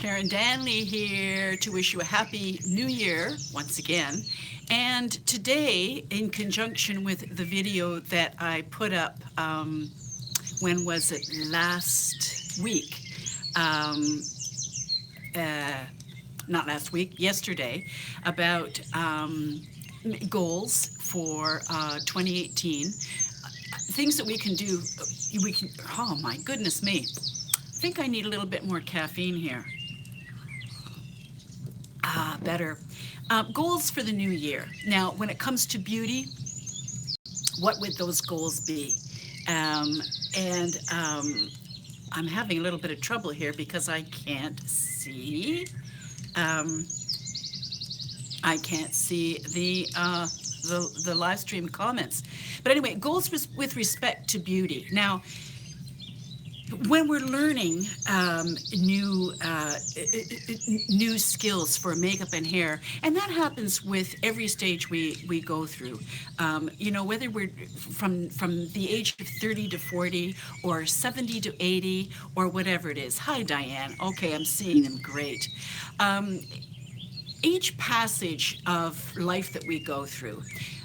Sharon Danley here to wish you a happy new year once again. And today, in conjunction with the video that I put up, when was it? Last week. Not last week, yesterday, about goals for 2018. Things that we can do. Oh my goodness me. I think I need a little bit more caffeine here. Better. Goals for the new year. Now, when it comes to beauty, what would those goals be? I'm having a little bit of trouble here because I can't see. I can't see the live stream comments. But anyway, goals with respect to beauty. Now, when we're learning new skills for makeup and hair, and that happens with every stage we go through, whether we're from the age of 30 to 40 or 70 to 80 or whatever it is. Hi, Diane. Okay, I'm seeing them. Great. Each passage of life that we go through,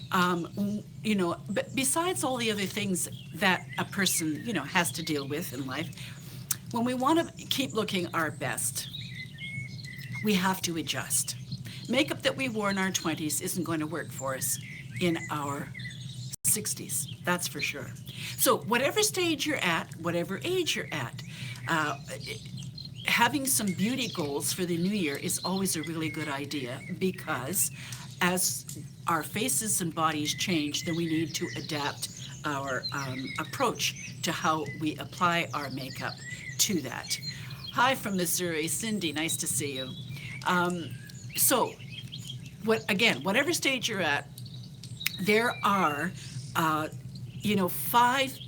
but besides all the other things that a person, has to deal with in life, when we want to keep looking our best, we have to adjust. Makeup that we wore in our 20s isn't going to work for us in our 60s, that's for sure. So whatever stage you're at, whatever age you're at, having some beauty goals for the new year is always a really good idea, because as our faces and bodies change, then we need to adapt our approach to how we apply our makeup to that. Hi from Missouri, Cindy, nice to see you. So, whatever stage you're at, there are, 5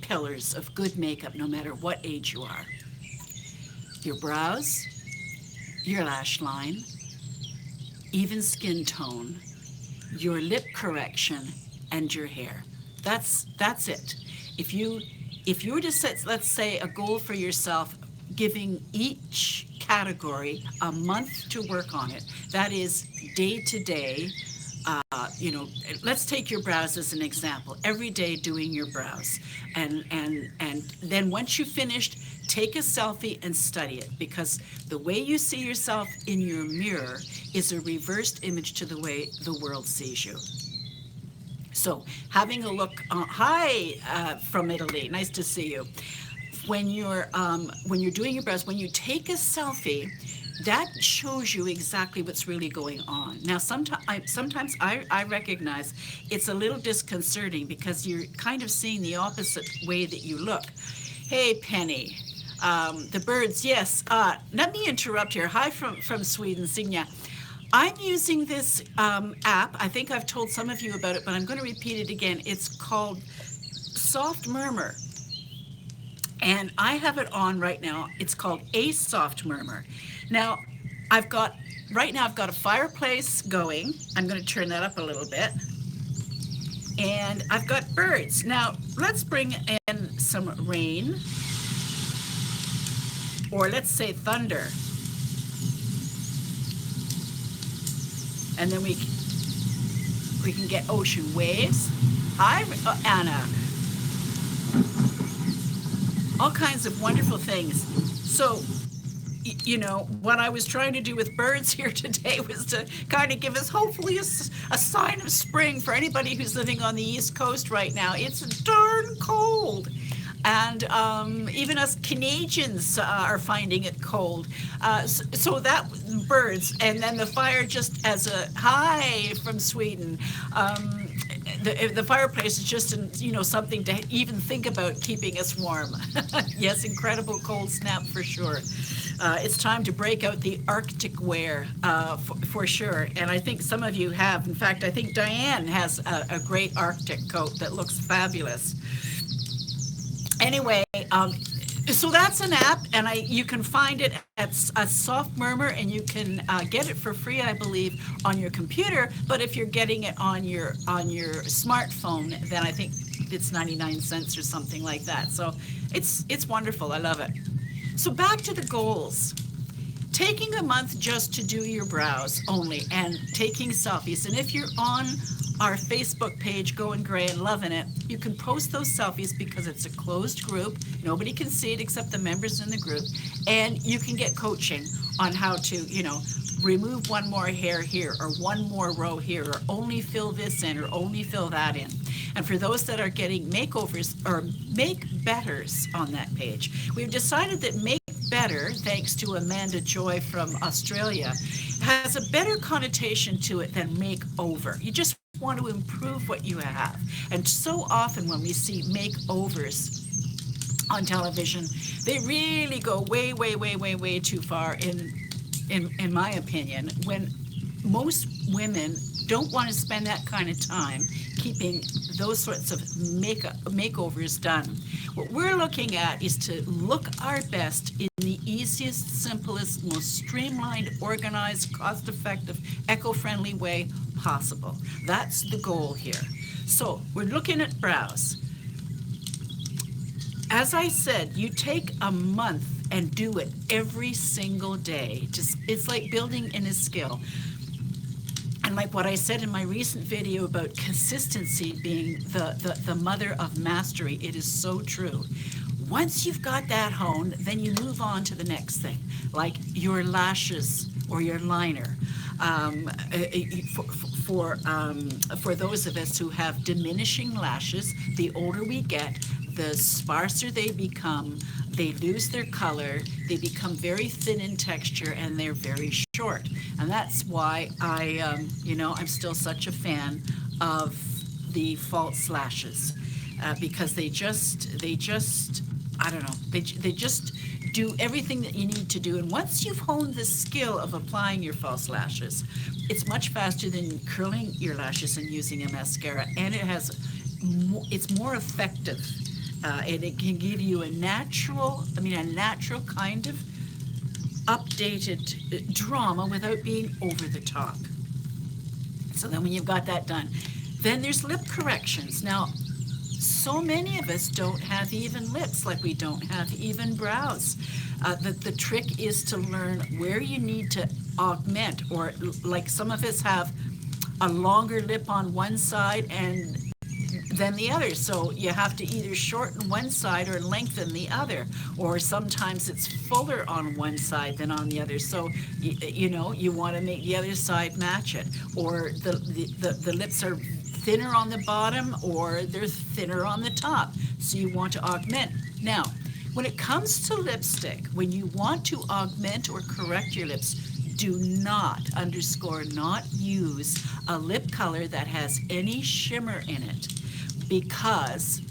pillars of good makeup, no matter what age you are. Your brows, your lash line, even skin tone, your lip correction, and your hair. That's it. If you were to set, let's say, a goal for yourself, giving each category a month to work on it, that is day to day. Let's take your brows as an example. Every day doing your brows, and then once you've finished, take a selfie and study it, because the way you see yourself in your mirror is a reversed image to the way the world sees you. So having a look, hi from Italy, nice to see you. When you're doing your brows, when you take a selfie, that shows you exactly what's really going on. Now, sometimes I recognize it's a little disconcerting because you're kind of seeing the opposite way that you look. Hey, Penny. The birds, yes. Let me interrupt here. Hi from Sweden, Signa. I'm using this app. I think I've told some of you about it, but I'm going to repeat it again. It's called Soft Murmur. And I have it on right now. It's called Ace Soft Murmur. Now, I've got a fireplace going. I'm going to turn that up a little bit. And I've got birds. Now, let's bring in some rain. Or let's say thunder. And then we can get ocean waves. Hi, Anna. All kinds of wonderful things. So, what I was trying to do with birds here today was to kind of give us hopefully a sign of spring for anybody who's living on the East Coast right now. It's darn cold. And even us Canadians are finding it cold. So that birds, and then the fire just as a hi from Sweden. The fireplace is just something to even think about keeping us warm. Yes, incredible cold snap for sure. It's time to break out the Arctic wear for sure. And I think some of you have. In fact, I think Diane has a great Arctic coat that looks fabulous. Anyway, so that's an app, and you can find it at Soft Murmur, and you can get it for free, I believe, on your computer. But if you're getting it on your smartphone, then I think it's 99 cents or something like that. So it's wonderful. I love it. So back to the goals. taking a month just to do your brows only and taking selfies. And if you're on our Facebook page, Going Gray and loving it, you can post those selfies because it's a closed group. Nobody can see it except the members in the group. And you can get coaching on how to, you know, remove one more hair here or one more row here or only fill this in or only fill that in. And for those that are getting makeovers or make betters on that page, we've decided that make better, thanks to Amanda Joy from Australia, has a better connotation to it than makeover. You just want to improve what you have. And so often when we see makeovers on television, they really go way, way, way, way, way too far in my opinion, when most women don't want to spend that kind of time keeping those sorts of makeovers done. What we're looking at is to look our best in the easiest, simplest, most streamlined, organized, cost-effective, eco-friendly way possible. That's the goal here. So we're looking at brows. As I said, you take a month and do it every single day. It's like building in a skill. And like what I said in my recent video about consistency being the mother of mastery, it is so true. Once you've got that honed, then you move on to the next thing, like your lashes or your liner. For those of us who have diminishing lashes, the older we get, the sparser they become, they lose their color, they become very thin in texture, and they're very short. And that's why I'm still such a fan of the false lashes, because they just do everything that you need to do. And once you've honed the skill of applying your false lashes, it's much faster than curling your lashes and using a mascara, and it's more effective. And it can give you a natural kind of updated drama without being over the top. So then when you've got that done, then there's lip corrections. Now, so many of us don't have even lips, like we don't have even brows. The trick is to learn where you need to augment, or like some of us have a longer lip on one side and than the other, so you have to either shorten one side or lengthen the other, or sometimes it's fuller on one side than on the other, so you want to make the other side match it, or the lips are thinner on the bottom or they're thinner on the top, so you want to augment. Now, when it comes to lipstick, when you want to augment or correct your lips, do not use a lip color that has any shimmer in it, because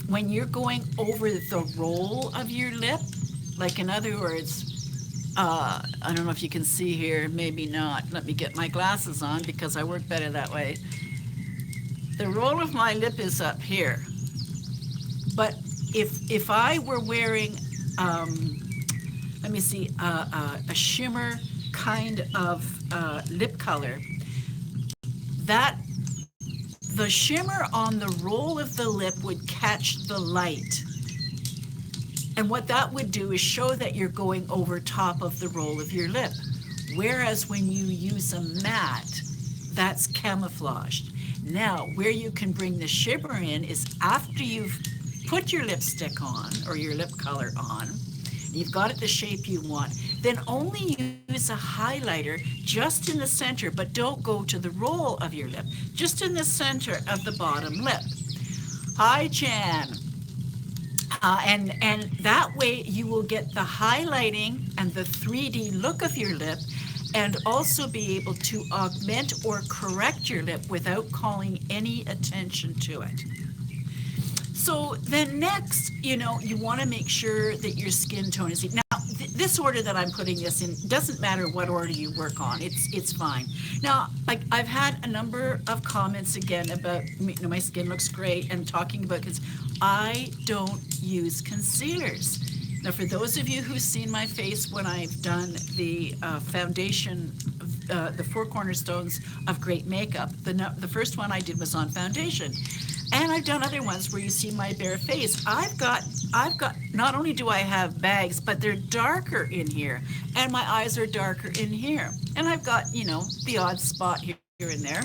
when you're going over the roll of your lip, like in other words, I don't know if you can see here, maybe not. Let me get my glasses on because I work better that way. The roll of my lip is up here. But if I were wearing, let me see, a shimmer kind of lip color, the shimmer on the roll of the lip would catch the light. And what that would do is show that you're going over top of the roll of your lip. Whereas when you use a matte, that's camouflaged. Now, where you can bring the shimmer in is after you've put your lipstick on or your lip color on, you've got it the shape you want, then only use a highlighter just in the center, but don't go to the roll of your lip, just in the center of the bottom lip. Hi, Jan. And that way you will get the highlighting and the 3D look of your lip, and also be able to augment or correct your lip without calling any attention to it. So then next, you want to make sure that your skin tone is... Now, this order that I'm putting this in, doesn't matter what order you work on, it's fine. Now, I've had a number of comments again about, my skin looks great, and talking about, because I don't use concealers. Now, for those of you who've seen my face when I've done the foundation, the 4 cornerstones of great makeup, the first one I did was on foundation. And I've done other ones where you see my bare face. I've got, not only do I have bags, but they're darker in here. And my eyes are darker in here. And I've got, you know, the odd spot here and there.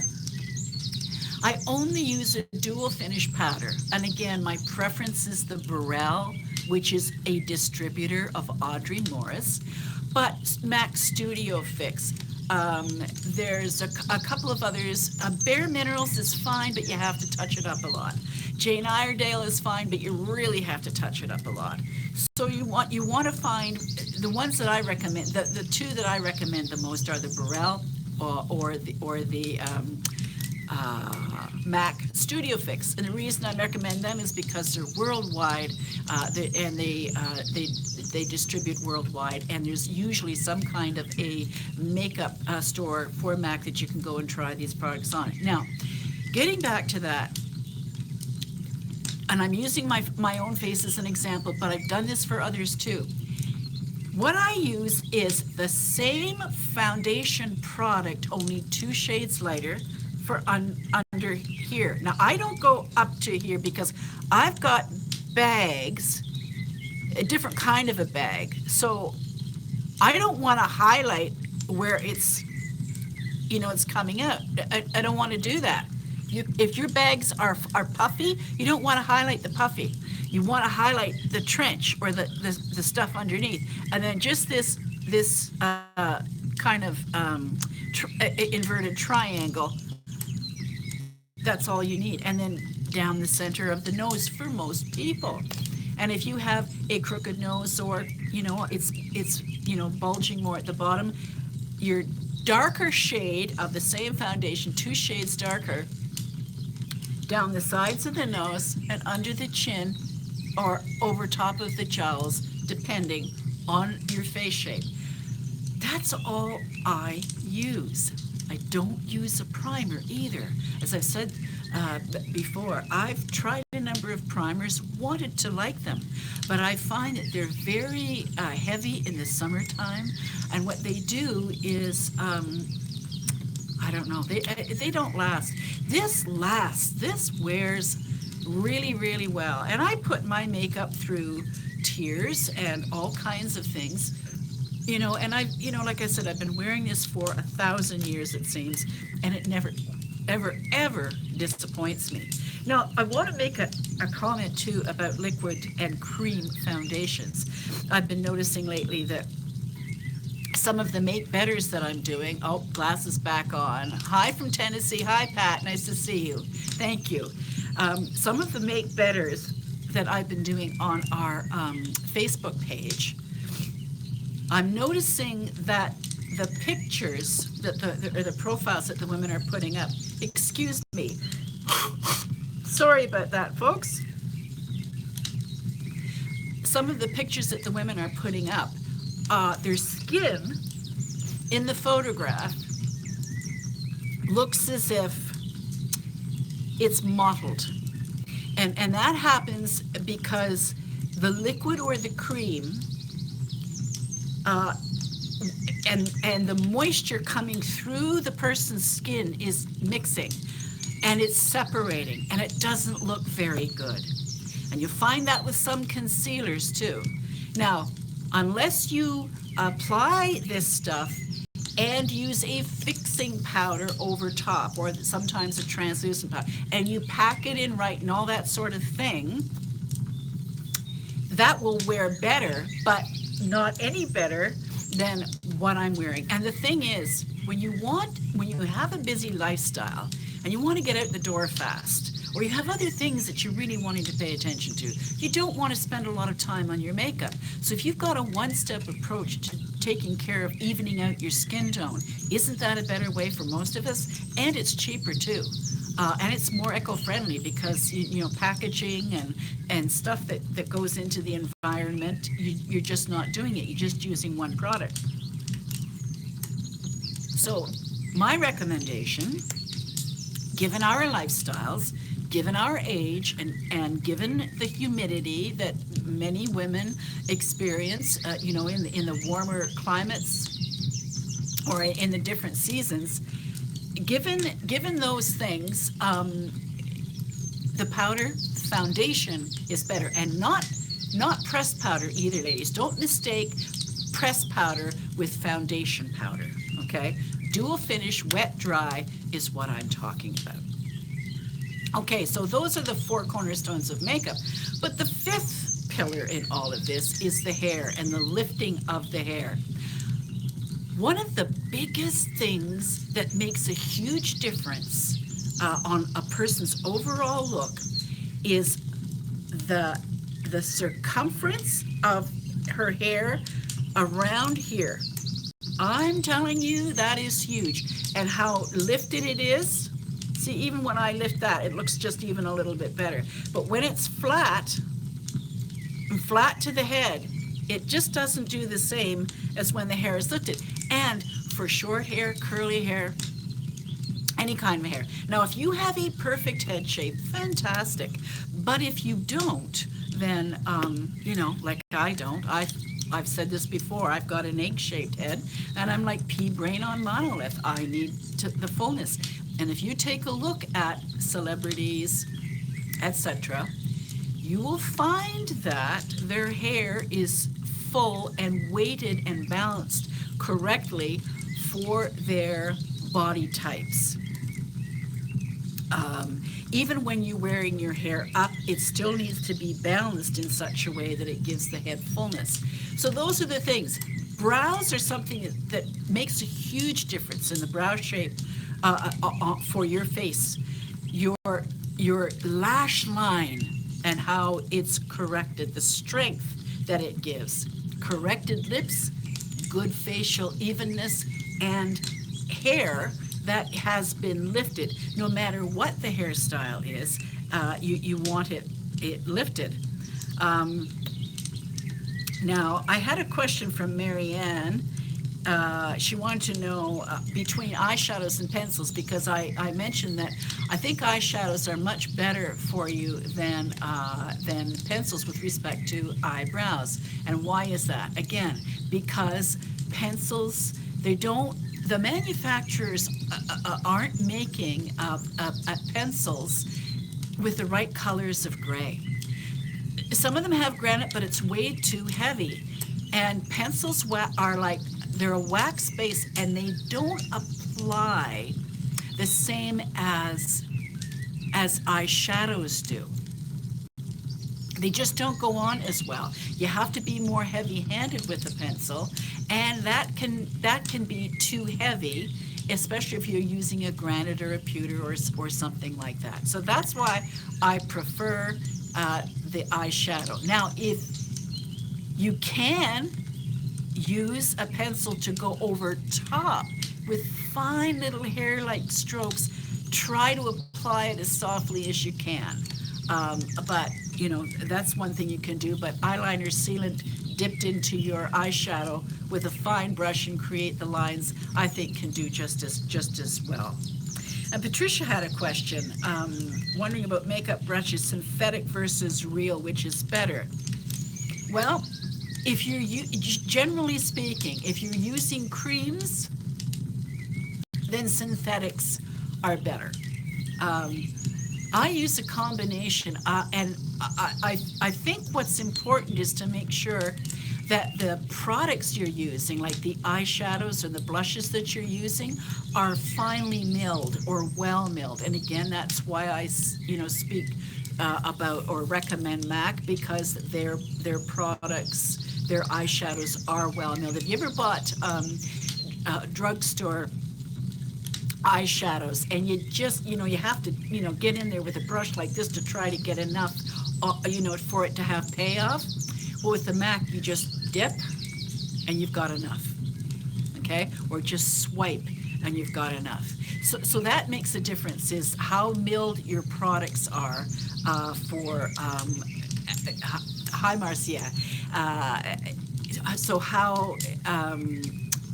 I only use a dual finish powder. And again, my preference is the Barelle, which is a distributor of Audrey Morris, but MAC Studio Fix. There's a couple of others. Bare Minerals is fine, but you have to touch it up a lot. Jane Iredale is fine, but you really have to touch it up a lot. So you want to find the ones that I recommend. The 2 that I recommend the most are the Barelle or the MAC Studio Fix, and the reason I recommend them is because they're worldwide, and they distribute worldwide, and there's usually some kind of a makeup store for MAC that you can go and try these products on. Now, getting back to that, and I'm using my own face as an example, but I've done this for others too. What I use is the same foundation product, only 2 shades lighter, for under here. Now, I don't go up to here because I've got bags, a different kind of a bag. So I don't want to highlight where it's, you know, it's coming out. I don't want to do that. If your bags are puffy, you don't want to highlight the puffy. You want to highlight the trench or the stuff underneath. And then just this kind of inverted triangle, that's all you need. And then down the center of the nose for most people. And if you have a crooked nose, or, you know, it's you know, bulging more at the bottom, your darker shade of the same foundation, 2 shades darker, down the sides of the nose and under the chin or over top of the jowls, depending on your face shape. That's all I use. I don't use a primer either. As I've said before, I've tried a number of primers, wanted to like them, but I find that they're very heavy in the summertime, and what they do is, I don't know, they don't last. This lasts. This wears really, really well. And I put my makeup through tears and all kinds of things. You know, and like I said, I've been wearing this for 1,000 years, it seems, and it never, ever, ever disappoints me. Now, I want to make a comment, too, about liquid and cream foundations. I've been noticing lately that some of the Make Betters that I'm doing, oh, glasses back on. Hi from Tennessee. Hi, Pat. Nice to see you. Thank you. Some of the Make Betters that I've been doing on our Facebook page, I'm noticing that the pictures, that the profiles that the women are putting up, excuse me, sorry about that, folks. Some of the pictures that the women are putting up, their skin in the photograph looks as if it's mottled. And that happens because the liquid or the cream and the moisture coming through the person's skin is mixing, and it's separating, and it doesn't look very good. And you find that with some concealers too. Now, unless you apply this stuff and use a fixing powder over top, or sometimes a translucent powder, and you pack it in right and all that sort of thing, that will wear better, but not any better than what I'm wearing. And the thing is, when you have a busy lifestyle and you want to get out the door fast, or you have other things that you're really wanting to pay attention to, you don't want to spend a lot of time on your makeup. So if you've got a one-step approach to taking care of evening out your skin tone, isn't that a better way for most of us? And it's cheaper too. And it's more eco-friendly because, you know, packaging and stuff that goes into the environment, you're just not doing it. You're just using one product. So my recommendation, given our lifestyles, given our age and given the humidity that many women experience, you know, in the warmer climates or in the different seasons, given those things, the powder foundation is better, and not pressed powder either, ladies. Don't mistake pressed powder with foundation powder, okay? Dual finish, wet, dry is what I'm talking about. Okay, so those are the 4 cornerstones of makeup. But the 5th pillar in all of this is the hair and the lifting of the hair. One of the biggest things that makes a huge difference on a person's overall look is the circumference of her hair around here. I'm telling you, that is huge. And how lifted it is. See, even when I lift that, it looks just even a little bit better. But when it's flat to the head, it just doesn't do the same as when the hair is lifted. And for short hair, curly hair, any kind of hair. Now, if you have a perfect head shape, fantastic. But if you don't, then, you know, like I don't, I've said this before, I've got an egg-shaped head, and I'm like pea brain on monolith. I need the fullness. And if you take a look at celebrities, etc., you will find that their hair is full and weighted and balanced correctly for their body types. Even when you're wearing your hair up, it still needs to be balanced in such a way that it gives the head fullness. So those are the things. Brows are something that makes a huge difference in the brow shape for your face. Your lash line and how it's corrected, the strength that it gives. Corrected lips, good facial evenness, and hair that has been lifted. No matter what the hairstyle is, you want it lifted. Now, I had a question from Marianne. She wanted to know between eyeshadows and pencils, because I mentioned that I think eyeshadows are much better for you than pencils with respect to eyebrows. And why is that? Again, because pencils, the manufacturers aren't making pencils with the right colors of gray. Some of them have granite, but it's way too heavy. And pencils are like, they're a wax base, and they don't apply the same as eyeshadows do. They just don't go on as well. You have to be more heavy-handed with a pencil, and that can be too heavy, especially if you're using a granite or a pewter or something like that. So that's why I prefer the eyeshadow. Now, if you can use a pencil to go over top with fine little hair-like strokes, try to apply it as softly as you can. But, you know, that's one thing you can do. But eyeliner sealant dipped into your eyeshadow with a fine brush and create the lines, I think can do just as well. And Patricia had a question, wondering about makeup brushes, synthetic versus real, which is better? Well, if you're generally speaking, if you're using creams, then synthetics are better. I use a combination, and I think what's important is to make sure that the products you're using, like the eyeshadows or the blushes that you're using, are finely milled or well milled. And again, that's why I, speak about or recommend MAC, because their products, their eyeshadows are well milled. Have you ever bought drugstore eyeshadows, and you just, you have to, get in there with a brush like this to try to get enough, for it to have payoff? Well, with the MAC, you just dip, and you've got enough, okay? Or just swipe, and you've got enough. So that makes a difference, is how milled your products are for, hi, Marcia. So how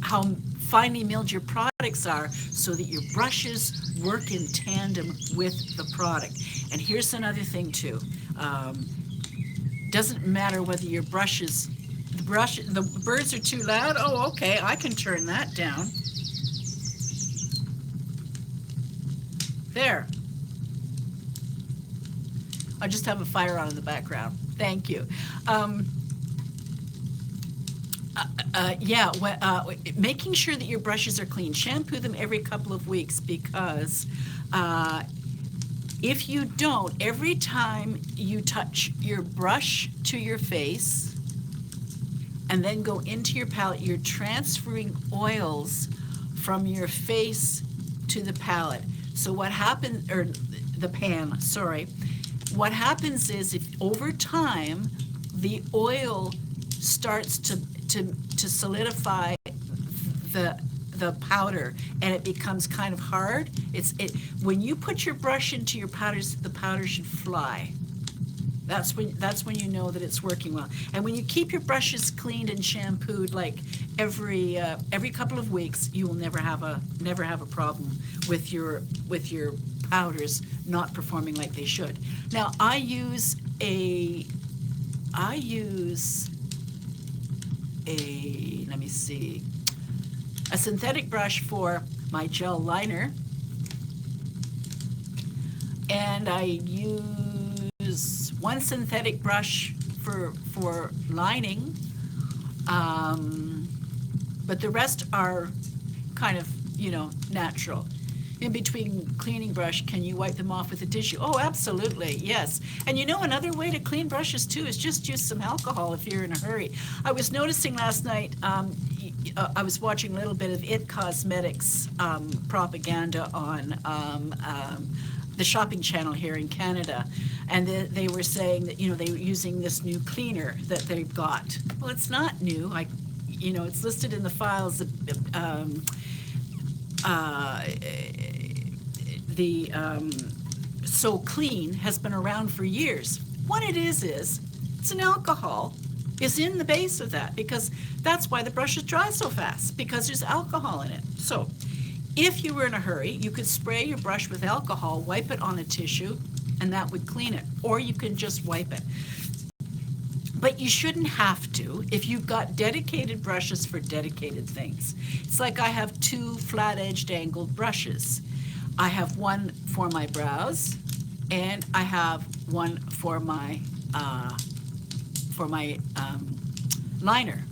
how finely milled your products are so that your brushes work in tandem with the product. And here's another thing too. Doesn't matter whether your brushes, the birds are too loud. Oh, okay, I can turn that down. There. I just have a fire on in the background. Thank you. Making sure that your brushes are clean. Shampoo them every couple of weeks because if you don't, every time you touch your brush to your face and then go into your palette, you're transferring oils from your face to the palette. So what happens, or the pan, sorry. What happens is if over time the oil starts to solidify the powder and it becomes kind of hard, when you put your brush into your powders, the powder should fly. That's when you know that it's working well. And when you keep your brushes cleaned and shampooed like every couple of weeks, you will never have a problem with your powders not performing like they should. Now I use a let me see, a synthetic brush for my gel liner, and I use one synthetic brush for lining, but the rest are kind of, natural. In between cleaning brush, can you wipe them off with a tissue? Oh, absolutely, yes. And another way to clean brushes too is just use some alcohol if you're in a hurry. I was noticing last night, I was watching a little bit of It Cosmetics propaganda on the shopping channel here in Canada, and they were saying that they were using this new cleaner that they've got. Well, it's not new. It's listed in the files. So Clean has been around for years. What it is it's an alcohol is in the base of that, because that's why the brushes dry so fast, because there's alcohol in it. So if you were in a hurry, you could spray your brush with alcohol, wipe it on a tissue, and that would clean it. Or you can just wipe it. But you shouldn't have to if you've got dedicated brushes for dedicated things. It's like I have two flat-edged angled brushes. I have one for my brows, and I have one for my liner.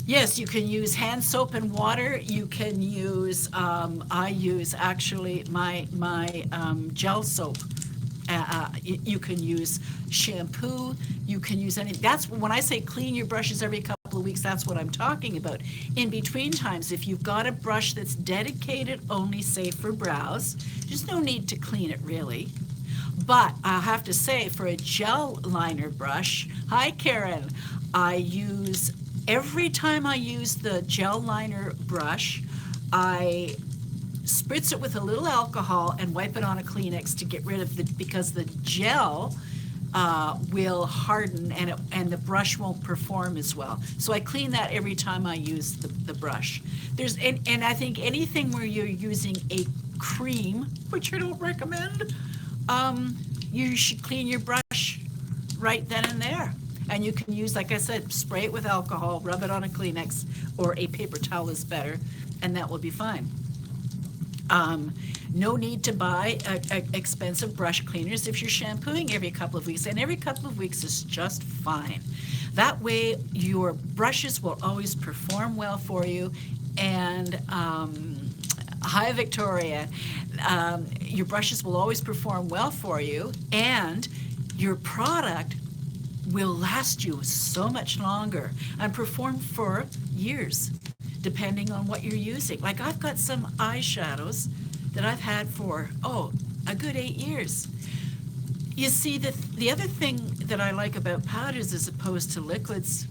Yes, you can use hand soap and water. You can use, I use actually my gel soap. You can use shampoo, you can use any, that's when I say clean your brushes every couple of weeks, that's what I'm talking about. In between times, if you've got a brush that's dedicated only, say, for brows, there's no need to clean it really. But I have to say, for a gel liner brush, hi Karen, every time I use the gel liner brush, I spritz it with a little alcohol and wipe it on a Kleenex to get rid of because the gel will harden and the brush won't perform as well. So I clean that every time I use the brush. And I think anything where you're using a cream, which I don't recommend, you should clean your brush right then and there. And you can use, like I said, spray it with alcohol, rub it on a Kleenex, or a paper towel is better, and that will be fine. No need to buy expensive brush cleaners if you're shampooing every couple of weeks, and every couple of weeks is just fine. That way your brushes will always perform well for you. And hi Victoria, your brushes will always perform well for you, and your product will last you so much longer and perform for years, depending on what you're using. Like I've got some eyeshadows that I've had for, a good 8 years. You see, the other thing that I like about powders as opposed to liquids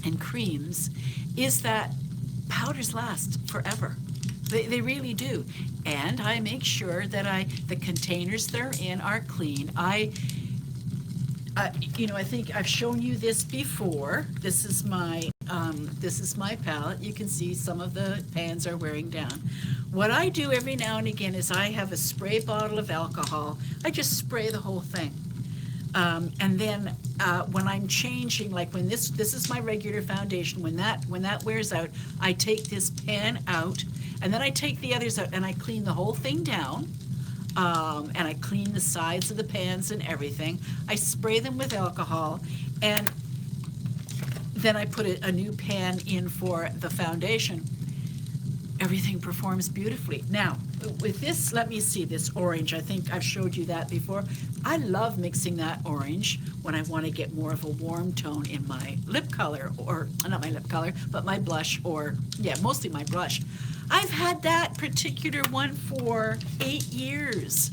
and creams is that powders last forever. They really do. And I make sure that the containers they're in are clean. I think I've shown you this before. This is my This is my palette. You can see some of the pans are wearing down. What I do every now and again is I have a spray bottle of alcohol. I just spray the whole thing. And then when I'm changing, like when this is my regular foundation, when that wears out, I take this pan out, and then I take the others out, and I clean the whole thing down, and I clean the sides of the pans and everything. I spray them with alcohol, and then I put a new pan in for the foundation. Everything performs beautifully. Now, with this, let me see, this orange, I think I've showed you that before. I love mixing that orange when I want to get more of a warm tone in my lip color, or not my lip color, but my blush, or yeah, mostly my blush. I've had that particular one for 8 years.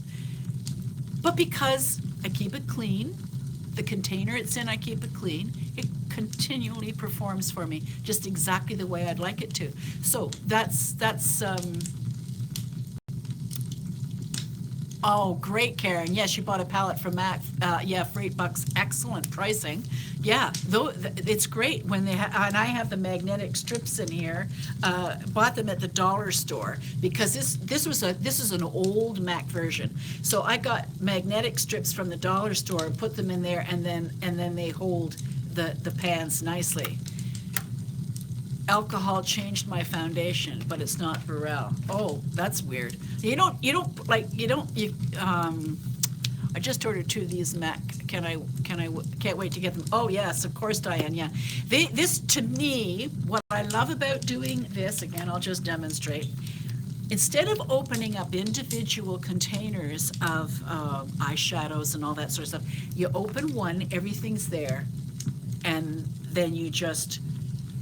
But because I keep it clean, the container it's in, I keep it clean, it continually performs for me just exactly the way I'd like it to. So that's oh, great, Karen. Yes, you bought a palette from Mac. Yeah, for $8, excellent pricing. Yeah, though it's great when they and I have the magnetic strips in here. Bought them at the dollar store because this is an old Mac version. So I got magnetic strips from the dollar store, put them in there, and then they hold the pans nicely. Alcohol changed my foundation, but it's not Barelle. Oh, that's weird. I just ordered 2 of these Mac. Can't wait to get them. Oh yes, of course, Diane, yeah. This, to me, what I love about doing this, again, I'll just demonstrate. Instead of opening up individual containers of eyeshadows and all that sort of stuff, you open one, everything's there, and then you just,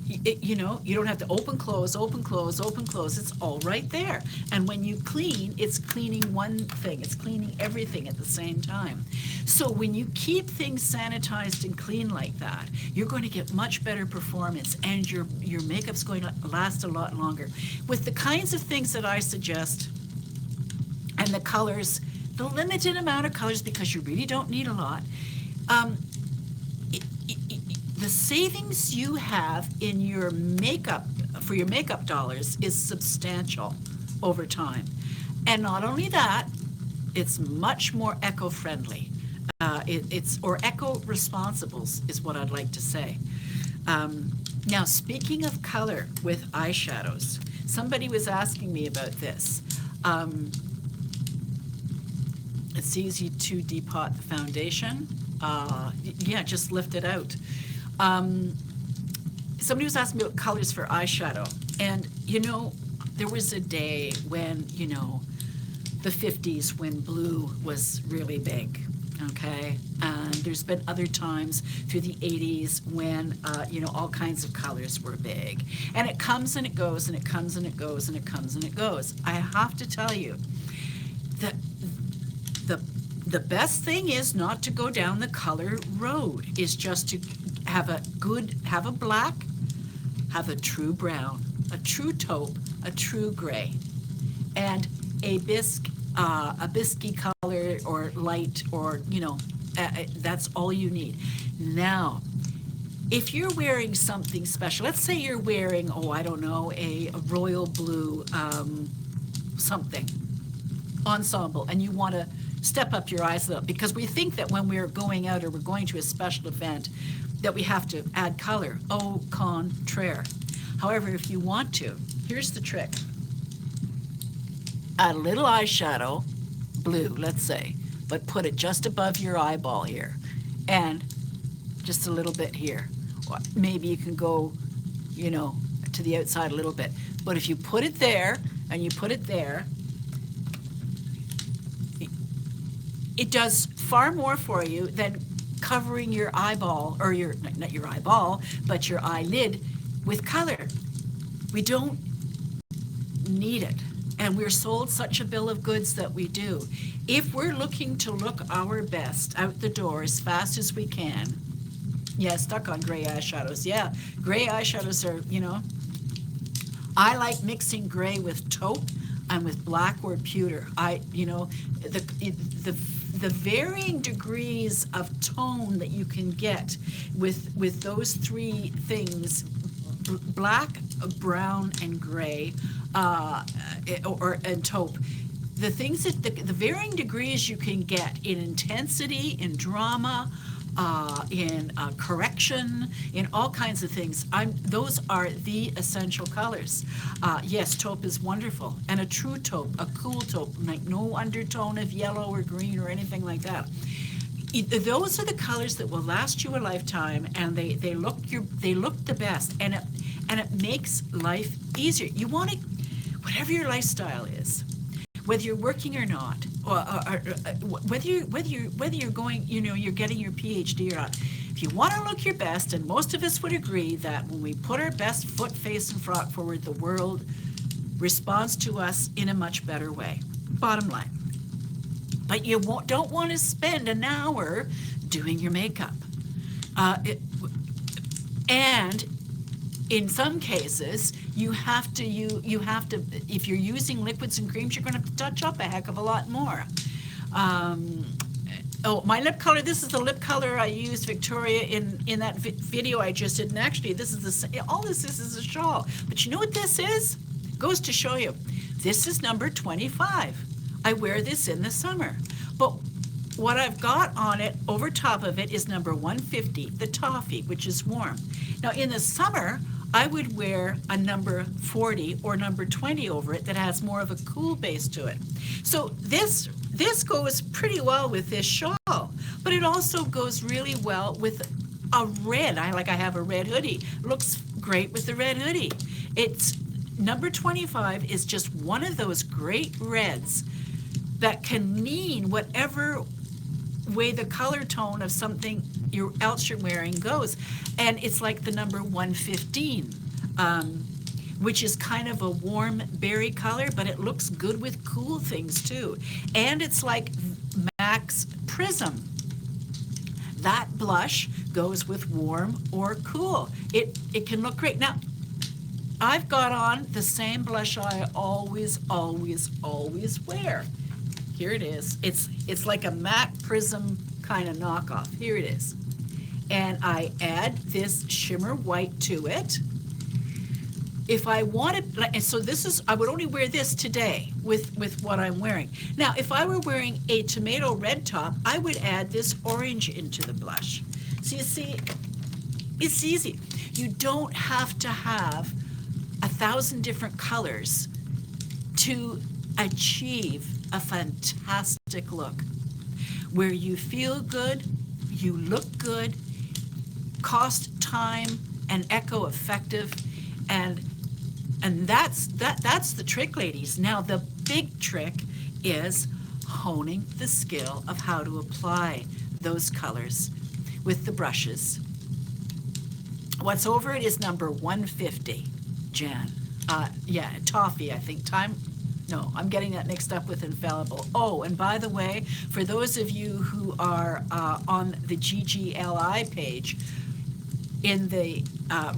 you don't have to open, close, open, close, open, close. It's all right there. And when you clean, it's cleaning one thing. It's cleaning everything at the same time. So when you keep things sanitized and clean like that, you're going to get much better performance, and your makeup's going to last a lot longer. With the kinds of things that I suggest, and the colors, the limited amount of colors, because you really don't need a lot, the savings you have in your makeup, for your makeup dollars, is substantial over time. And not only that, it's much more eco-friendly. Or eco-responsibles is what I'd like to say. Now, speaking of color with eyeshadows, somebody was asking me about this. It's easy to depot the foundation. Yeah, just lift it out. Somebody was asking me about colors for eyeshadow, and there was a day when, the 50s, when blue was really big, okay? And there's been other times through the 80s when, all kinds of colors were big. And it comes and it goes, and it comes and it goes, and it comes and it goes. I have to tell you that the best thing is not to go down the color road, is just to have a black, have a true brown, a true taupe, a true gray, and a bisky color, or light, or that's all you need. Now, if you're wearing something special, let's say you're wearing, a royal blue something ensemble, and you want to step up your eyes a little, because we think that when we're going out or we're going to a special event that we have to add color. Au contraire. However, if you want to, here's the trick. Add a little eyeshadow, blue, let's say, but put it just above your eyeball here, and just a little bit here. Or maybe you can go, to the outside a little bit. But if you put it there, and you put it there, it does far more for you than covering your eyeball, or not your eyeball, but your eyelid with color. We don't need it. And we're sold such a bill of goods that we do. If we're looking to look our best out the door as fast as we can, yeah, stuck on gray eyeshadows. Yeah, gray eyeshadows are, I like mixing gray with taupe and with black or pewter. The varying degrees of tone that you can get with those 3 things black, brown, and gray, and taupe. The things that the varying degrees you can get in intensity, in drama, in correction, in all kinds of things. Those are the essential colors. Yes, taupe is wonderful, and a true taupe, a cool taupe, like no undertone of yellow or green or anything like that. Those are the colors that will last you a lifetime, and they look the best, and it makes life easier. You want to, whatever your lifestyle is, whether you're working or not, or whether you're going, you're getting your PhD or not. If you want to look your best, and most of us would agree that when we put our best foot, face, and frock forward, the world responds to us in a much better way. Bottom line. But you don't want to spend an hour doing your makeup. And in some cases, you have to, if you're using liquids and creams, you're going to have to touch up a heck of a lot more. My lip color, this is the lip color I used, Victoria, in that video I just did. And actually, this is all this is a shawl. But you know what this is? Goes to show you. This is number 25. I wear this in the summer. But what I've got on it, over top of it, is number 150, the toffee, which is warm. Now, in the summer, I would wear a number 40 or number 20 over it that has more of a cool base to it. So this goes pretty well with this shawl, but it also goes really well with a red. I have a red hoodie. Looks great with the red hoodie. It's number 25 is just one of those great reds that can mean whatever way the color tone of something else you're wearing goes. And it's like the number 115, which is kind of a warm berry color, but it looks good with cool things too. And it's like MAC's Prism. That blush goes with warm or cool. It can look great. Now, I've got on the same blush I always wear. Here it is. It's like a MAC Prism kind of knockoff. Here it is. And I add this shimmer white to it. If I wanted, and so this is, I would only wear this today with what I'm wearing. Now, if I were wearing a tomato red top, I would add this orange into the blush. So you see, it's easy. You don't have to have 1,000 different colors to achieve a fantastic look where you feel good, you look good, cost, time, and eco effective, and that's the trick, ladies. Now the big trick is honing the skill of how to apply those colors with the brushes. What's over it is number 150, Jan. Toffee, I think. No, I'm getting that mixed up with Infallible. Oh, and by the way, for those of you who are on the GGLI page, in the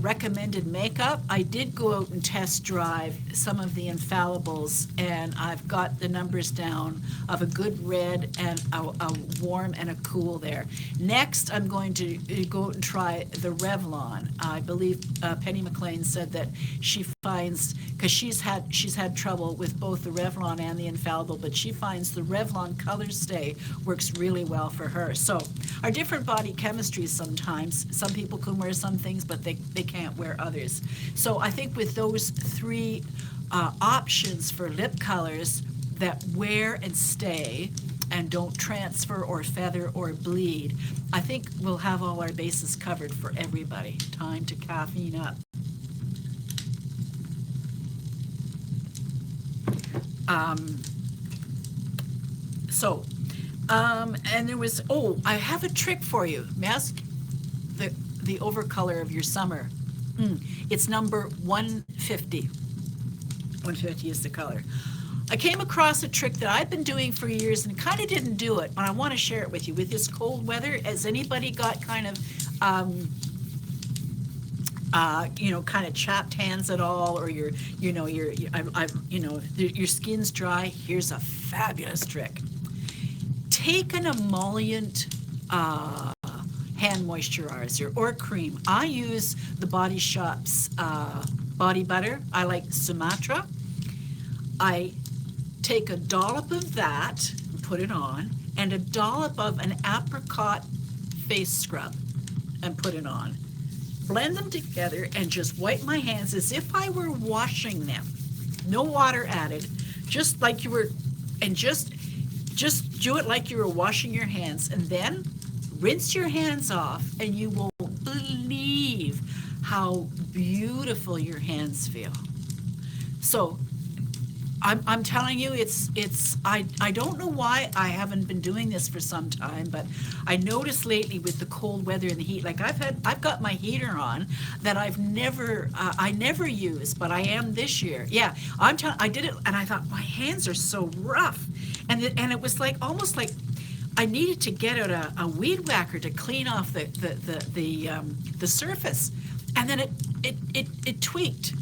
recommended makeup, I did go out and test drive some of the Infallibles, and I've got the numbers down of a good red and a warm and a cool there. Next, I'm going to go out and try the Revlon. I believe Penny McLean said that she finds, because she's had trouble with both the Revlon and the Infallible, but she finds the Revlon Color Stay works really well for her. So our different body chemistries sometimes, some people can wear some things, but they can't wear others. So I think with those three options for lip colors that wear and stay and don't transfer or feather or bleed, I think we'll have all our bases covered for everybody. Time to caffeine up. And there was, I have a trick for you. Mask the overcolor of your summer. It's number 150. 150 is the color. I came across a trick that I've been doing for years and kind of didn't do it, but I want to share it with you. With this cold weather, has anybody got kind of kind of chapped hands at all, or your skin's dry? Here's a fabulous trick. Take an emollient hand moisturizer or cream. I use the Body Shop's body butter. I like Sumatra. I take a dollop of that, put it on, and a dollop of an apricot face scrub and put it on. Blend them together and just wipe my hands as if I were washing them. No water added, just like you were, and just do it like you were washing your hands, and then rinse your hands off, and you won't believe how beautiful your hands feel. So I'm telling you, I don't know why I haven't been doing this for some time, but I noticed lately with the cold weather and the heat, like I've got my heater on that I never use, but I am this year. Yeah, I did it, and I thought my hands are so rough, and it was like almost like I needed to get out a weed whacker to clean off the surface, and then it tweaked.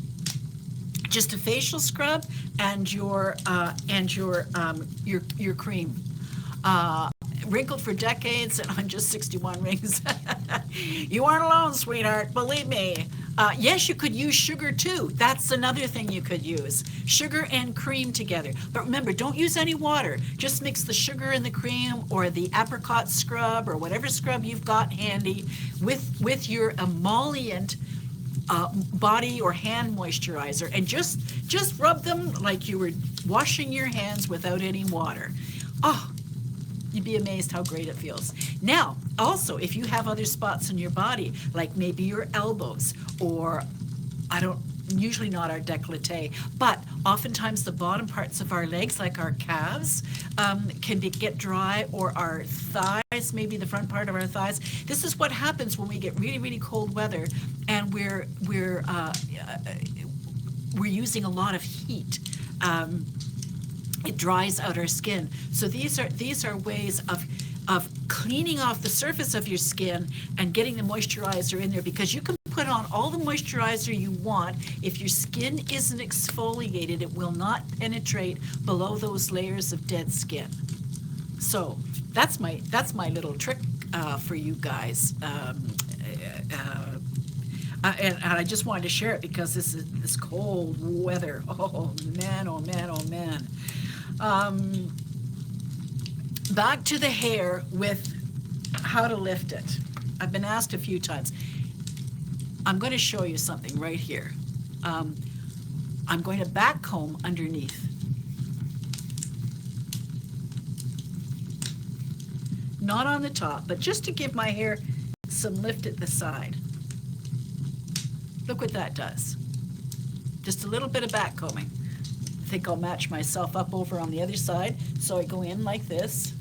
Just a facial scrub and your cream. Wrinkled for decades, and I'm just 61 rings. You aren't alone, sweetheart. Believe me. Yes, you could use sugar too. That's another thing you could use. Sugar and cream together. But remember, don't use any water. Just mix the sugar and the cream, or the apricot scrub, or whatever scrub you've got handy with your emollient body or hand moisturizer, and just rub them like you were washing your hands without any water. Oh, you'd be amazed how great it feels. Now, also, if you have other spots in your body, like maybe your elbows, or usually not our décolleté, but oftentimes the bottom parts of our legs, like our calves, can get dry, or our thighs, maybe the front part of our thighs. This is what happens when we get really, really cold weather, and we're using a lot of heat. It dries out our skin. So these are ways of cleaning off the surface of your skin and getting the moisturizer in there, because you can put on all the moisturizer you want. If your skin isn't exfoliated, it will not penetrate below those layers of dead skin. So that's my little trick for you guys. And I just wanted to share it because this cold weather. Oh man, oh man, oh man. Back to the hair with how to lift it. I've been asked a few times. I'm going to show you something right here. I'm going to back comb underneath. Not on the top, but just to give my hair some lift at the side. Look what that does. Just a little bit of back combing. I think I'll match myself up over on the other side. So I go in like this.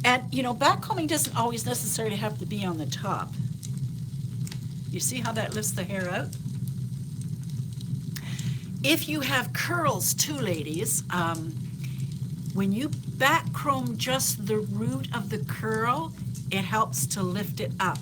And, back combing doesn't always necessarily have to be on the top. You see how that lifts the hair out? If you have curls too, ladies, when you back comb just the root of the curl, it helps to lift it up.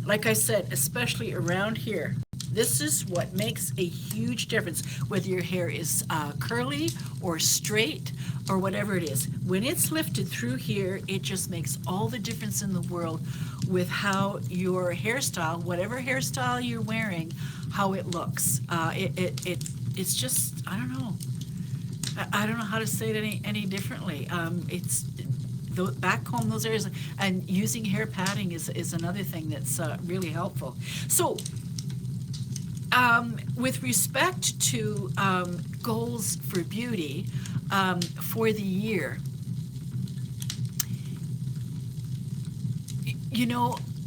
Like I said, especially around here. This is what makes a huge difference, whether your hair is curly or straight or whatever it is. When it's lifted through here, it just makes all the difference in the world with how your hairstyle, whatever hairstyle you're wearing, how it looks. It's just, I don't know. I don't know how to say it any differently. Back comb those areas, and using hair padding is another thing that's really helpful. So with respect to goals for beauty for the year,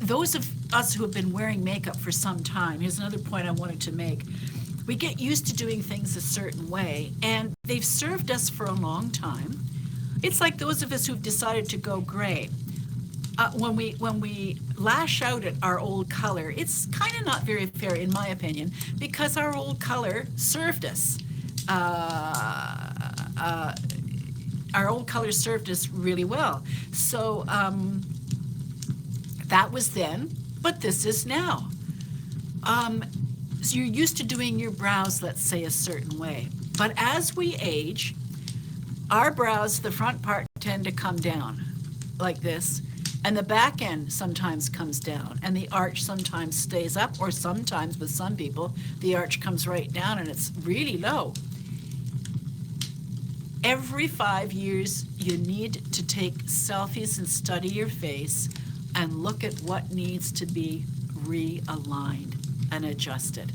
those of us who have been wearing makeup for some time, here's another point I wanted to make. We get used to doing things a certain way, and they've served us for a long time. It's like those of us who've decided to go gray. When we lash out at our old color, it's kind of not very fair, in my opinion, because our old color served us. Our old color served us really well. So that was then, but this is now. So you're used to doing your brows, let's say, a certain way. But as we age, our brows, the front part, tend to come down. like this, and the back end sometimes comes down, and the arch sometimes stays up, or sometimes with some people, the arch comes right down and it's really low. Every 5 years, you need to take selfies and study your face and look at what needs to be realigned and adjusted.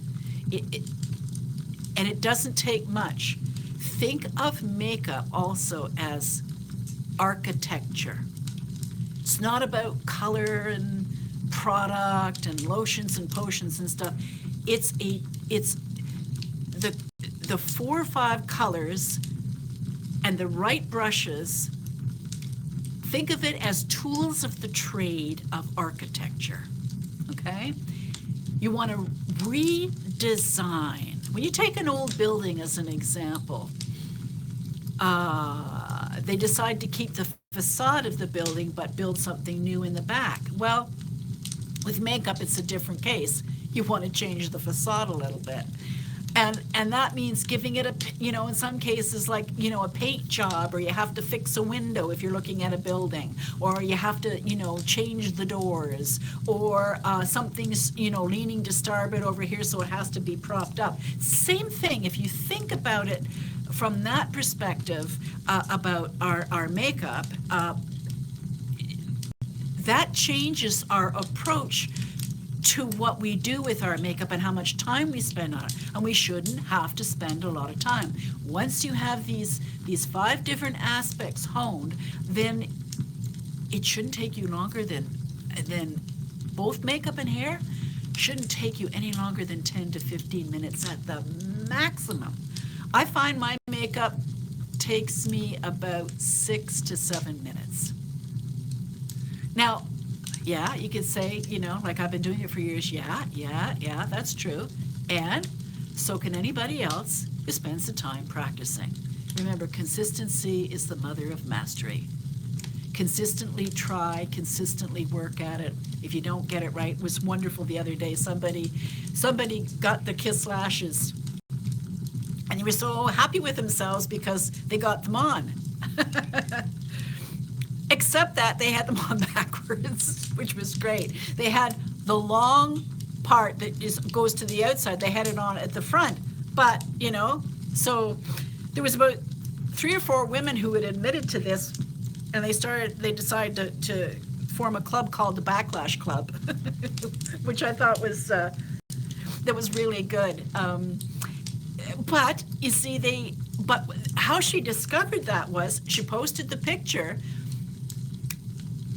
And it doesn't take much. Think of makeup also as architecture. It's not about color and product and lotions and potions and stuff. It's the 4 or 5 colors and the right brushes. Think of it as tools of the trade of architecture, okay? You want to redesign. When you take an old building as an example, they decide to keep the facade of the building but build something new in the back. Well, with makeup, it's a different case. You want to change the facade a little bit. And that means giving it in some cases, like, a paint job, or you have to fix a window if you're looking at a building, or you have to, change the doors, or something's, leaning to starboard over here, so it has to be propped up. Same thing, if you think about it from that perspective, about our makeup, that changes our approach to what we do with our makeup and how much time we spend on it. And we shouldn't have to spend a lot of time. Once you have these 5 different aspects honed, then it shouldn't take you longer than both makeup and hair shouldn't take you any longer than 10 to 15 minutes at the maximum. I find my makeup takes me about 6 to 7 minutes. Now, yeah, you could say, like I've been doing it for years. Yeah, that's true. And so can anybody else who spends the time practicing. Remember, consistency is the mother of mastery. Consistently try, consistently work at it. If you don't get it right, it was wonderful the other day. Somebody got the Kiss lashes, and they were so happy with themselves because they got them on. Except that they had them on backwards, which was great. They had the long part that goes to the outside. They had it on at the front. But, so there was about 3 or 4 women who had admitted to this, and they decided to form a club called the Backlash Club, which I thought was, that was really good. But, you see, but how she discovered that was she posted the picture.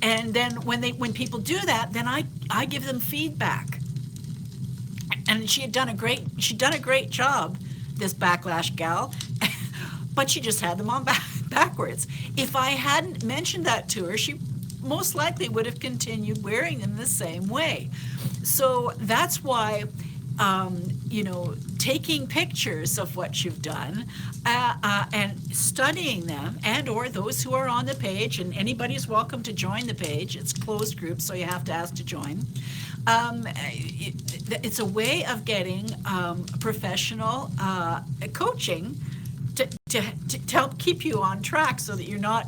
And then when people do that, then I give them feedback. And she'd done a great job, this Backlash gal, but she just had them on backwards. If I hadn't mentioned that to her, she most likely would have continued wearing them the same way. So that's why, taking pictures of what you've done and studying them, and or those who are on the page, and anybody's welcome to join the page. It's closed group, so you have to ask to join. It's a way of getting professional coaching to help keep you on track so that you're not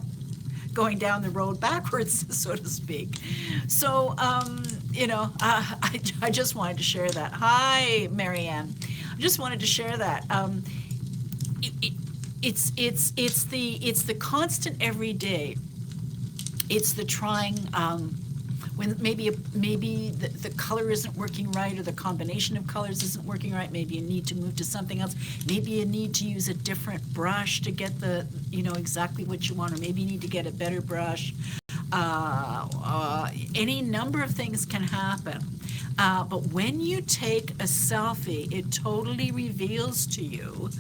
going down the road backwards, so to speak. So, I just wanted to share that. Hi, Marianne. I just wanted to share that. It's the constant every day. It's the trying when maybe the color isn't working right, or the combination of colors isn't working right. Maybe you need to move to something else. Maybe you need to use a different brush to get the exactly what you want, or maybe you need to get a better brush. Any number of things can happen. But when you take a selfie, it totally reveals to you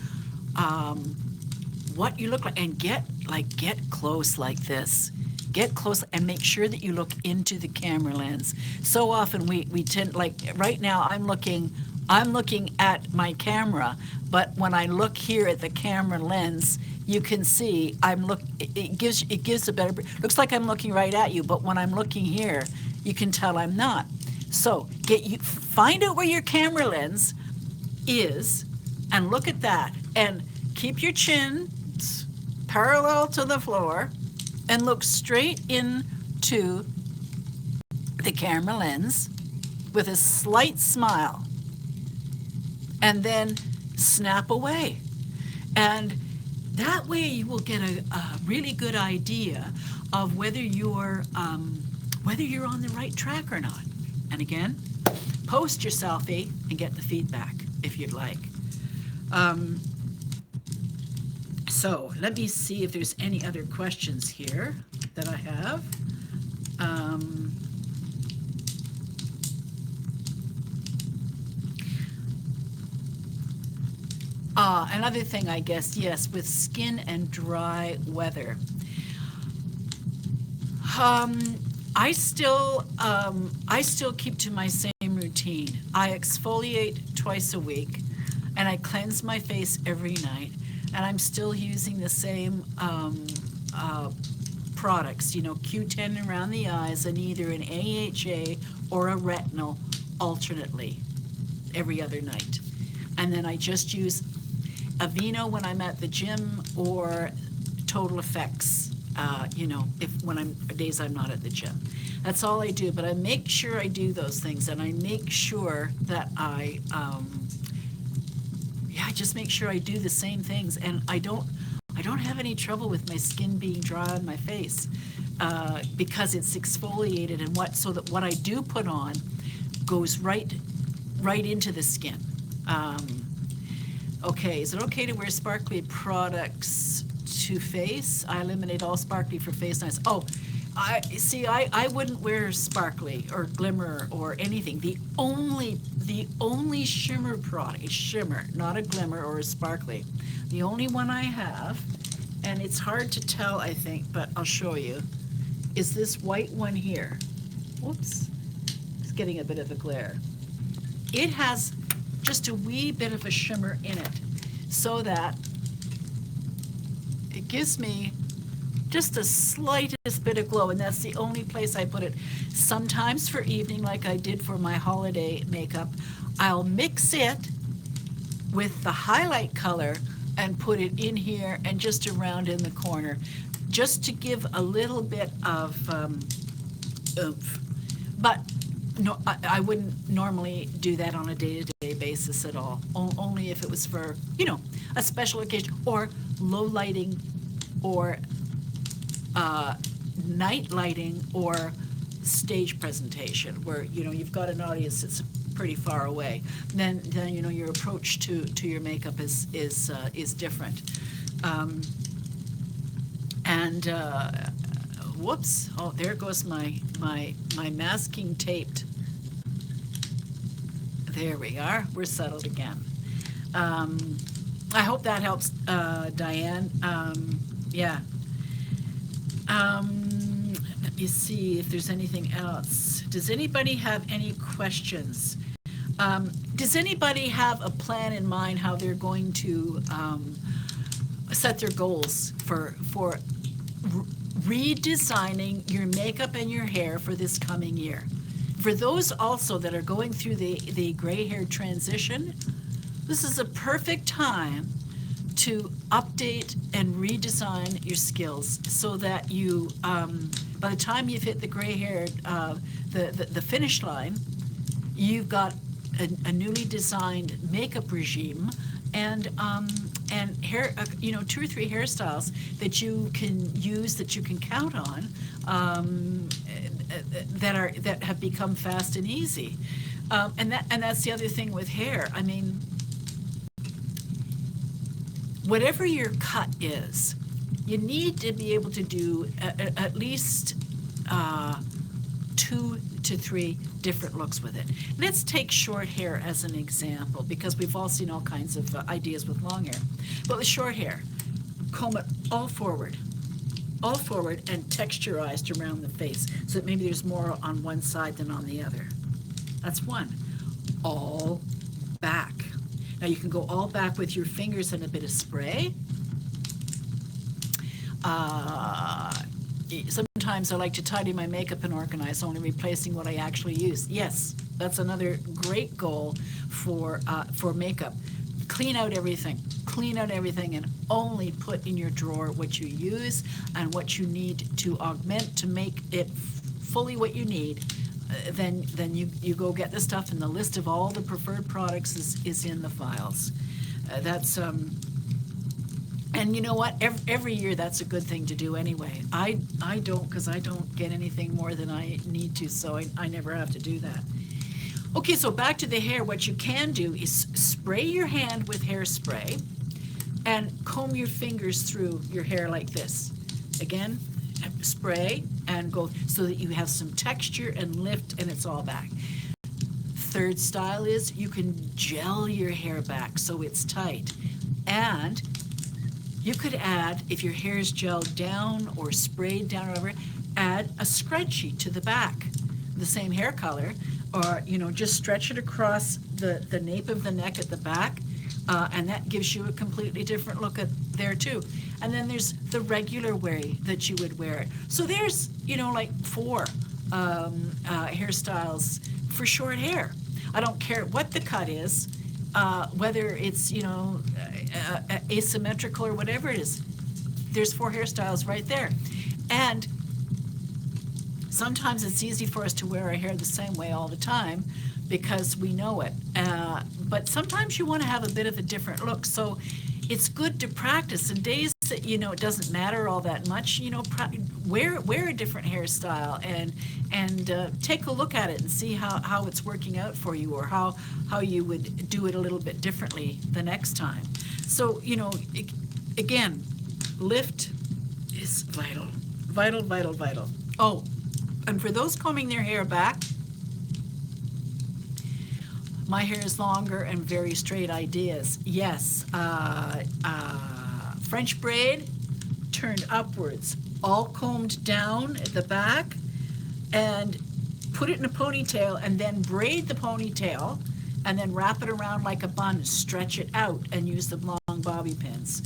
what you look like. And get close like this. Get close and make sure that you look into the camera lens. So often we tend, like right now I'm looking at my camera, but when I look here at the camera lens, you can see it gives a better, looks like I'm looking right at you, but when I'm looking here, you can tell I'm not. So find out where your camera lens is and look at that, and keep your chin parallel to the floor and look straight in to the camera lens with a slight smile and then snap away. And that way you will get a really good idea of whether you're on the right track or not. And again, post your selfie and get the feedback if you'd like. So let me see if there's any other questions here that I have. Another thing, I guess, yes, with skin and dry weather. I still keep to my same routine. I exfoliate twice a week, and I cleanse my face every night, and I'm still using the same products, you know, Q10 around the eyes and either an AHA or a retinol alternately every other night. And then I just use Aveeno when I'm at the gym or Total Effects, you know, when I'm days I'm not at the gym. That's all I do, but I make sure I do those things, and I make sure that I just make sure I do the same things, and I don't have any trouble with my skin being dry on my face because it's exfoliated, and so that what I do put on goes right into the skin. Okay, is it okay to wear sparkly products to face? I eliminate all sparkly for face and eyes. Oh, I wouldn't wear sparkly or glimmer or anything. The only shimmer product is shimmer, not a glimmer or a sparkly. The only one I have, and it's hard to tell, I think, but I'll show you, is this white one here. Whoops, it's getting a bit of a glare. It has just a wee bit of a shimmer in it, so that it gives me just the slightest bit of glow, and that's the only place I put it. Sometimes for evening, like I did for my holiday makeup, I'll mix it with the highlight color and put it in here and just around in the corner, just to give a little bit of oomph. But no, I wouldn't normally do that on a day-to-day basis at all. Only if it was for, you know, a special occasion or low lighting or night lighting or stage presentation where, you know, you've got an audience that's pretty far away. Then you know, your approach to your makeup is different. Whoops! Oh, there goes my masking taped. There we are. We're settled again. I hope that helps, Diane. Yeah. Let me see if there's anything else. Does anybody have any questions? Does anybody have a plan in mind how they're going to set their goals for redesigning your makeup and your hair for this coming year? For those also that are going through the gray hair transition, this is a perfect time to update and redesign your skills so that you, by the time you've hit the gray hair, the finish line, you've got a newly designed makeup regime and hair, you know, 2 or 3 hairstyles that you can use, that you can count on, that have become fast and easy, and that's the other thing with hair. I mean, whatever your cut is, you need to be able to do at least 2 to 3 different looks with it. Let's take short hair as an example, because we've all seen all kinds of ideas with long hair. But with short hair, comb it all forward and texturized around the face, so that maybe there's more on one side than on the other. That's one. All back. Now you can go all back with your fingers and a bit of spray. Sometimes I like to tidy my makeup and organize, only replacing what I actually use. Yes, that's another great goal for makeup. Clean out everything. clean out everything and only put in your drawer what you use and what you need to augment to make it fully what you need, then you go get the stuff, and the list of all the preferred products is in the files. That's and you know what? Every year that's a good thing to do anyway. I don't, because I don't get anything more than I need to, so I never have to do that. Okay, so back to the hair. What you can do is spray your hand with hairspray and comb your fingers through your hair like this. Again, spray and go so that you have some texture and lift, and it's all back. Third style is you can gel your hair back so it's tight. And you could add, if your hair is gelled down or sprayed down or whatever, add a scrunchie to the back, the same hair color, or just stretch it across the nape of the neck at the back, and that gives you a completely different look at there too. And then there's the regular way that you would wear it. So there's like 4 hairstyles for short hair. I don't care what the cut is, whether it's asymmetrical or whatever it is. There's 4 hairstyles right there. And sometimes it's easy for us to wear our hair the same way all the time because we know it. But sometimes you want to have a bit of a different look. So it's good to practice. And days that, it doesn't matter all that much, wear a different hairstyle and take a look at it and see how it's working out for you, or how you would do it a little bit differently the next time. So, again, lift is vital. Vital, vital, vital. Oh, and for those combing their hair back, my hair is longer and very straight ideas. Yes, French braid turned upwards, all combed down at the back, and put it in a ponytail, and then braid the ponytail, and then wrap it around like a bun, stretch it out, and use the long bobby pins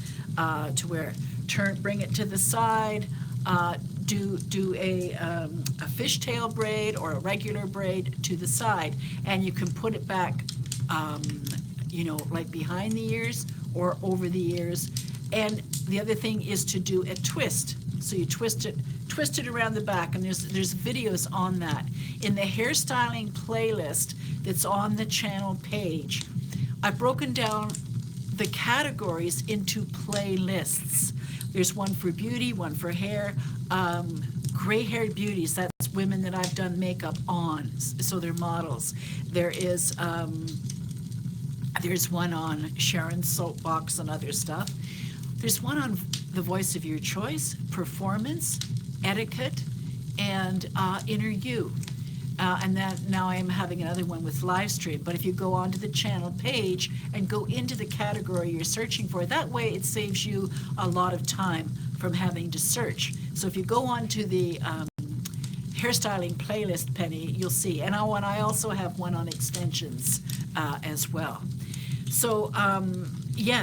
to wear it. Bring it to the side, do a fishtail braid or a regular braid to the side, and you can put it back, like behind the ears or over the ears. And the other thing is to do a twist. So you twist it around the back, and there's videos on that in the hairstyling playlist that's on the channel page. I've broken down the categories into playlists. There's one for beauty, one for hair. Gray-haired beauties, that's women that I've done makeup on, so they're models. There's one on Sharon's soapbox and other stuff. There's one on the voice of your choice, performance, etiquette, and inner you. And that now I am having another one with live stream. But if you go onto the channel page and go into the category you're searching for, that way it saves you a lot of time from having to search. So if you go onto the hairstyling playlist, Penny, you'll see. And I also have one on extensions as well. So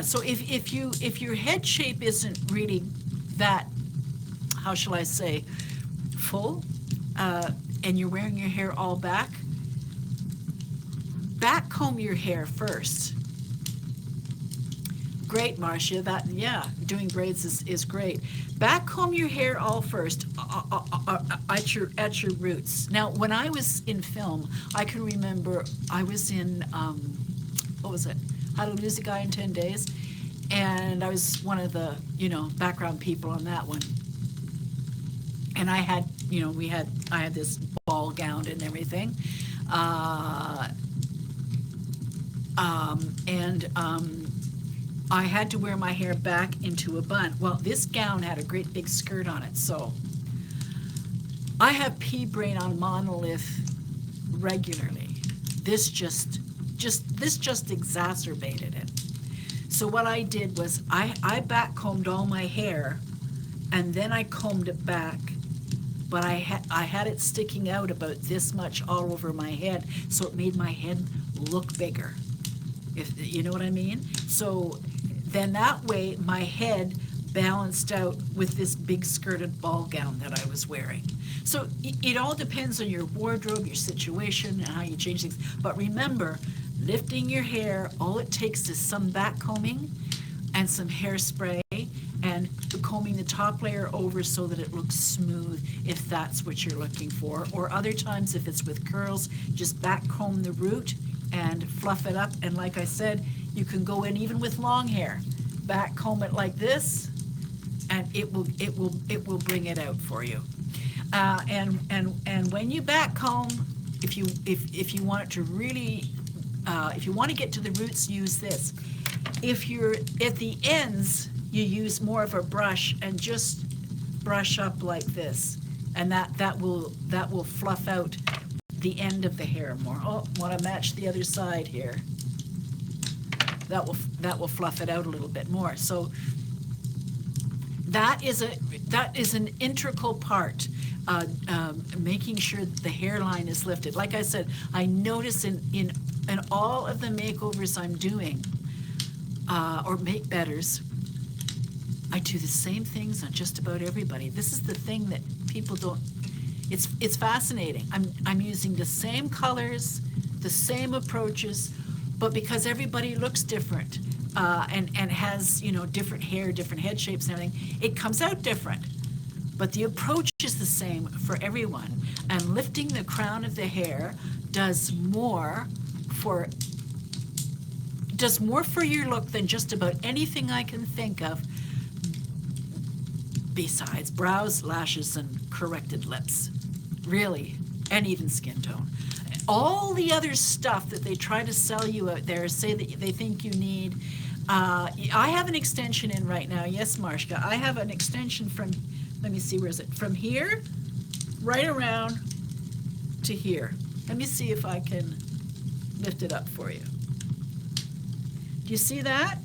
so if your head shape isn't really that, how shall I say, full, and you're wearing your hair all back comb your hair first. Great, Marcia. Doing braids is great. Back comb your hair all first at your roots. Now, when I was in film, I can remember I was in what was it? How to Lose a Guy in 10 Days, and I was one of the background people on that one. And I had I had this ball gown and everything, I had to wear my hair back into a bun. Well, this gown had a great big skirt on it, so I have pea brain on monolith regularly. This just exacerbated it. So what I did was I back combed all my hair, and then I combed it back, but I had it sticking out about this much all over my head, so it made my head look bigger, if you know what I mean. So then that way my head balanced out with this big skirted ball gown that I was wearing. So it all depends on your wardrobe, your situation, and how you change things. But remember, lifting your hair, all it takes is some back combing and some hairspray and combing the top layer over so that it looks smooth, if that's what you're looking for. Or other times, if it's with curls, just back comb the root and fluff it up. And like I said, you can go in even with long hair, back comb it like this, and it will bring it out for you. And when you back comb, if you want it to really, if you want to get to the roots, use this. If you're at the ends, you use more of a brush and just brush up like this, and that will fluff out the end of the hair more. Oh, want to match the other side here. That will fluff it out a little bit more. So that is an integral part, making sure that the hairline is lifted. Like I said, I notice in all of the makeovers I'm doing, or make betters, I do the same things on just about everybody. This is the thing that people don't. It's fascinating. I'm using the same colors, the same approaches, but because everybody looks different, and has, you know, different hair, different head shapes and everything, it comes out different. But the approach is the same for everyone. And lifting the crown of the hair does more for your look than just about anything I can think of, besides brows, lashes, and corrected lips, really, and even skin tone. All the other stuff that they try to sell you out there, say that they think you need. I have an extension in right now. Yes, Marshka, I have an extension from, let me see, where is it? From here, right around to here. Let me see if I can lift it up for you. Do you see that?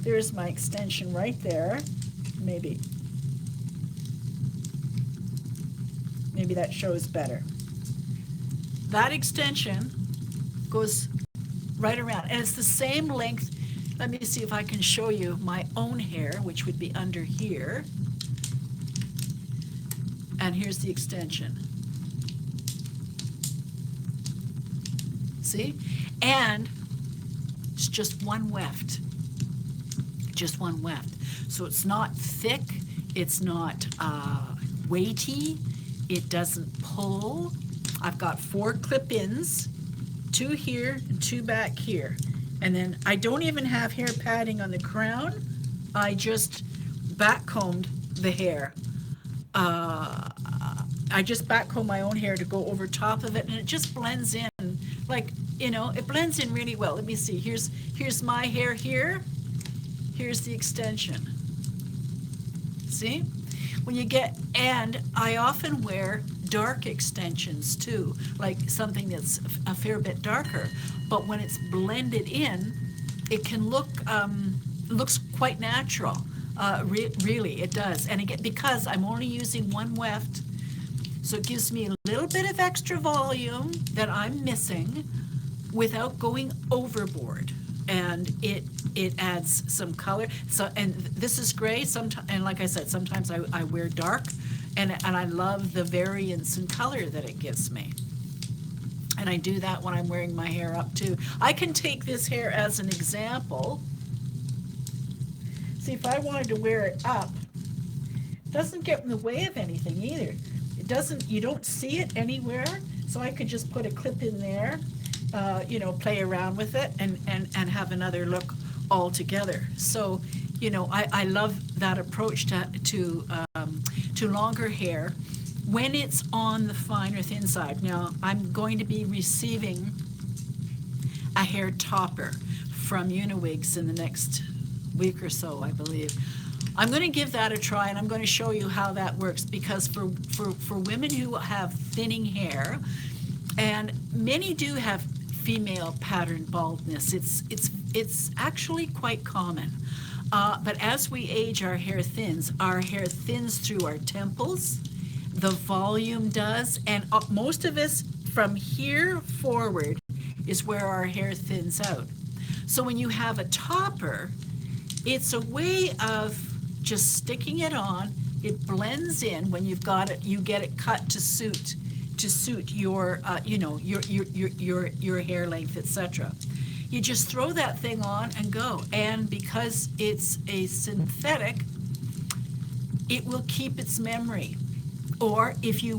There's my extension right there. Maybe that shows better. That extension goes right around, and it's the same length. Let me see if I can show you my own hair, which would be under here. And here's the extension. See? And it's just one weft. Just one weft. So it's not thick, it's not weighty, it doesn't pull. I've got 4 clip-ins, 2 here and 2 back here. And then I don't even have hair padding on the crown. I just back combed the hair. I just back comb my own hair to go over top of it, and it just blends in. Like, you know, it blends in really well. Let me see. Here's my hair here. Here's the extension. See? When you get, and I often wear dark extensions too, like something that's a fair bit darker. But when it's blended in, it can look, looks quite natural. Really, it does. And again, because I'm only using one weft, so it gives me a little bit of extra volume that I'm missing without going overboard. And it adds some color. So, and this is gray. Sometimes, and like I said, sometimes I wear dark, and I love the variance in color that it gives me. And I do that when I'm wearing my hair up too. I can take this hair as an example. See, if I wanted to wear it up, it doesn't get in the way of anything either. It doesn't, you don't see it anywhere. So I could just put a clip in there, you know, play around with it and have another look altogether. So, you know, I love that approach to longer hair when it's on the fine or thin side. Now, I'm going to be receiving a hair topper from Uniwigs in the next week or so, I believe. I'm going to give that a try, and I'm going to show you how that works, because for women who have thinning hair, and many do have female pattern baldness, it's actually quite common. But as we age, our hair thins through our temples, the volume does, and most of us from here forward is where our hair thins out. So when you have a topper, it's a way of just sticking it on. It blends in. When you've got it, you get it cut to suit your you know, your hair length, etc. You just throw that thing on and go. And because it's a synthetic, it will keep its memory. Or if you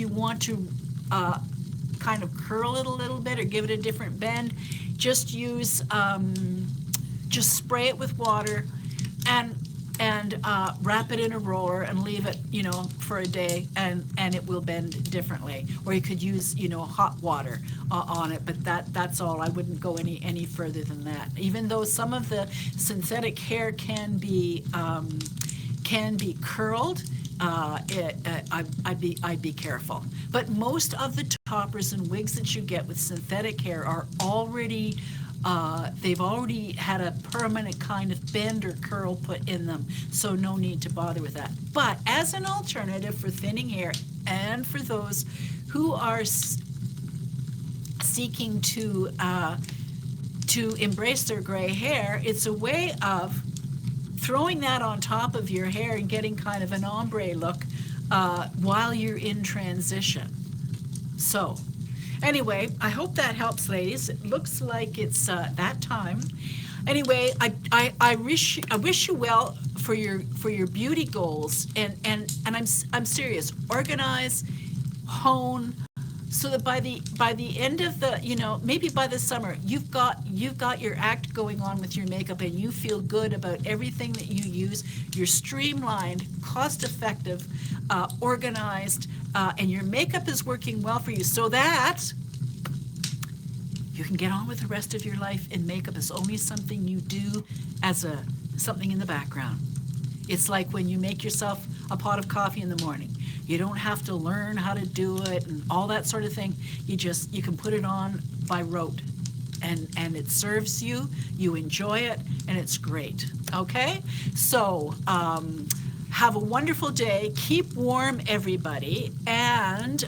want to kind of curl it a little bit or give it a different bend, just use just spray it with water and wrap it in a roller and leave it, for a day, and it will bend differently. Or you could use, hot water on it, but that's all. I wouldn't go any further than that. Even though some of the synthetic hair can be curled, I'd be careful. But most of the toppers and wigs that you get with synthetic hair are already they've already had a permanent kind of bend or curl put in them, so no need to bother with that. But as an alternative for thinning hair, and for those who are seeking to embrace their gray hair, it's a way of throwing that on top of your hair and getting kind of an ombre look while you're in transition. So anyway, I hope that helps, ladies. It looks like it's that time. Anyway, I wish you well for your beauty goals, and I'm serious. Organize, hone, so that by the end of the, maybe by the summer, you've got your act going on with your makeup, and you feel good about everything that you use. You're streamlined, cost effective, organized, and your makeup is working well for you, so that you can get on with the rest of your life, and makeup is only something you do as something in the background. It's like when you make yourself a pot of coffee in the morning. You don't have to learn how to do it and all that sort of thing. You can put it on by rote, and it serves you. You enjoy it, and it's great. Okay? So have a wonderful day. Keep warm, everybody, and